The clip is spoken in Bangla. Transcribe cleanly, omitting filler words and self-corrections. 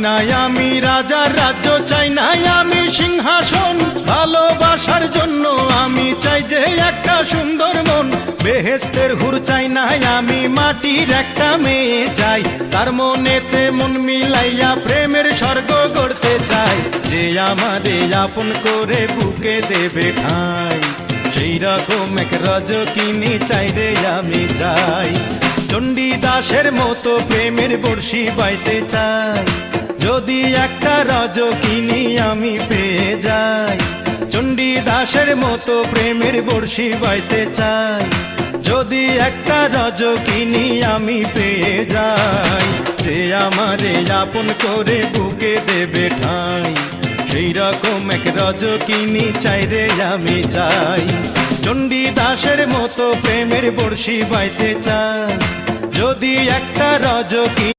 নাই আমি রাজার রাজ্য, চাই নাই আমি সিংহাসন, ভালোবাসার জন্য আমি চাই যে একটা সুন্দর মন। বেহেশতের হুর চাই নাই আমি, মাটির একটা মেয়ে চাই, তার মনেতে মন মিলাইয়া প্রেমের স্বর্গ গড়তে চাই। যে আমারে আপন করে বুকে দেবে ঠাঁই, সেই রকম এক রজকিনী চাই রে আমি চাই। চণ্ডীদাসের মতো প্রেমের বর্ষি বাইতে চাই, যদি একটা রজকিনী আমি পেয়ে যাই। চণ্ডীদাসের মতো প্রেমের বর্ষি বাইতে চাই, যদি একটা রজকিনী আমি পেয়ে যাই। যে আমারে আপন করে বুকে দেবে ঠাঁই, সেই রকম এক রজকিনী চাই রে আমি চাই। চণ্ডীদাসের মতো প্রেমের বর্ষি বাইতে চাই, যদি একটা রজকিনী